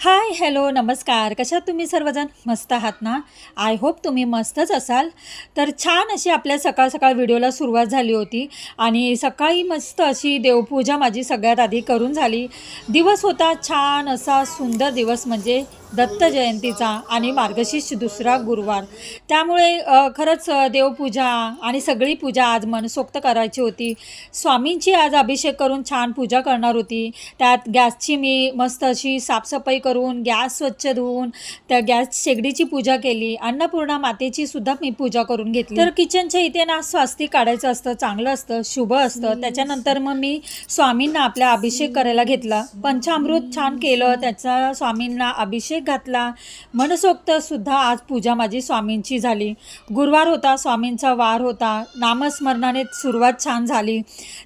Hi hello नमस्कार. कशा आहात तुम्ही सर्वजण? मस्त आहात ना? आय होप तुम्ही मस्तच असाल. तर छान अशी आपल्या सकाळ सकाळ व्हिडिओला सुरुवात झाली होती आणि सकाळी मस्त अशी देवपूजा माझी सगळ्यात आधी करून झाली. दिवस होता छान असा सुंदर दिवस म्हणजे दत्त जयंतीचा आणि मार्गशीर्ष दुसरा गुरुवार. त्यामुळे खरंच देवपूजा आणि सगळी पूजा आज मनसोक्त करायची होती. स्वामींची आज अभिषेक करून छान पूजा करणार होती. त्यात गॅसची मी मस्त अशी साफसफाई करून गॅस स्वच्छ धुवून त्या गॅस शेगडीची पूजा केली. अन्नपूर्णा मातेची सुद्धा मी पूजा करून घेतली. तर किचनच्या इथे ना स्वास्तिक काढायचं असतं, चांगलं असतं, शुभ असतं. त्याच्यानंतर मग मी स्वामींना आपल्या अभिषेक करायला घेतला. पंचामृत छान केलं, त्याचा स्वामींना अभिषेक घातला. मनसोक्त सुद्धा आज पूजा माझी स्वामींची झाली. गुरुवार होता, स्वामींचा वार होता. नामस्मरणाने सुरुवात छान झाली.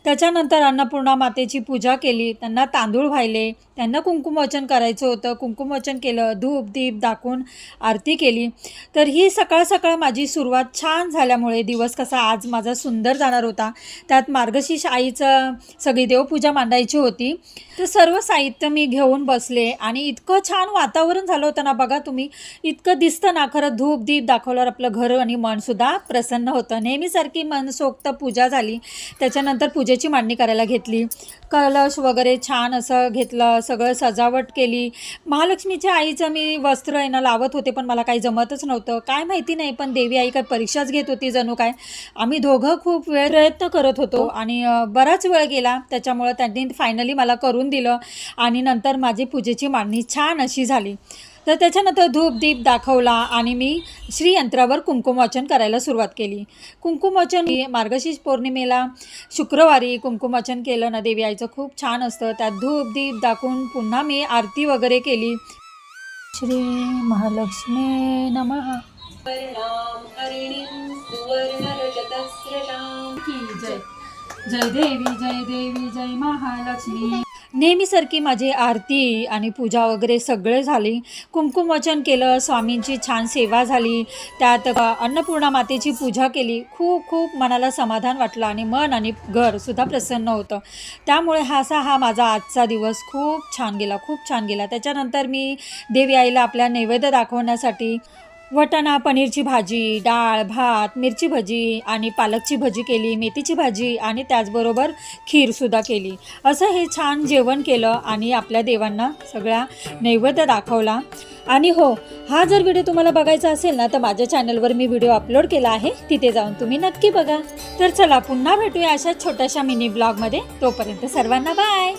त्याच्यानंतर अन्नपूर्णा मातेची पूजा केली, त्यांना तांदूळ वाहिले, त्यांना कुंकुमवाचन करायचं होतं. कुंकुमवाचन केलं, धूप दीप दाखवून आरती केली. तर ही सकाळ सकाळ माझी सुरुवात छान झाल्यामुळे दिवस कसा आज माझा सुंदर जाणार होता. त्यात मार्गशीर्ष आईचं सगळी देवपूजा मांडायची होती. तर सर्व साहित्य मी घेऊन बसले आणि इतकं छान वातावरण झालं होतं ना. बघा तुम्ही, इतकं दिसतं ना. खरं धूप दीप दाखवल्यावर आपलं घर आणि मनसुद्धा प्रसन्न होतं. नेहमीसारखी मनसोक्त पूजा झाली. त्याच्यानंतर पूजेची मांडणी करायला घेतली. कलश वगैरे छान असं घेतलं, सगळं सजावट केली. महालक्ष्मीच्या आईचं मी वस्त्र आहे ना लावत होते, पण मला काही जमतच नव्हतं. काय माहिती नाही, पण देवी आई काय परीक्षाच घेत होती जणू काय. आम्ही दोघं खूप वेळ प्रयत्न करत होतो आणि बराच वेळ गेला. त्याच्यामुळं त्यांनी फायनली मला करून दिलं आणि नंतर माझी पूजेची मांडणी छान अशी झाली. तर त्याच्यानंतर धूप दीप दाखवला आणि मी श्रीयंत्रावर कुंकुमवाचन करायला सुरुवात केली. कुंकुमवाचन मार्गशीर्ष पौर्णिमेला शुक्रवारी कुंकुमवाचन केलं ना देवी आईचं खूप छान असतं. त्यात धूप दीप दाखवून पुन्हा मी आरती वगैरे केली. श्री महालक्ष्मी नमः. जय देवी जय महालक्ष्मी. नेहमीसारखी माझी आरती आणि पूजा वगैरे सगळे झाली. कुंकुमवाचन केलं, स्वामींची छान सेवा झाली. त्यात अन्नपूर्णा मातेची पूजा केली. खूप खूप मनाला समाधान वाटलं आणि मन आणि घरसुद्धा प्रसन्न होतं. त्यामुळे हा माझा आजचा दिवस खूप छान गेला. त्याच्यानंतर मी देवी आईला आपल्या नैवेद्य दाखवण्यासाठी वाटाणा पनीरची भाजी, डाळ भात, मिरची भजी आणि पालकची भजी केली, मेथीची भाजी आणि त्याचबरोबर खीरसुद्धा केली. असं हे छान जेवण केलं आणि आपल्या देवांना सगळ्या नैवेद्य दाखवला. आणि हो, हा जर व्हिडिओ तुम्हाला बघायचा असेल ना तर माझ्या चॅनलवर मी व्हिडिओ अपलोड केला आहे, तिथे जाऊन तुम्ही नक्की बघा. तर चला पुन्हा भेटूया अशा छोट्याशा मिनी ब्लॉगमध्ये. तोपर्यंत सर्वांना बाय.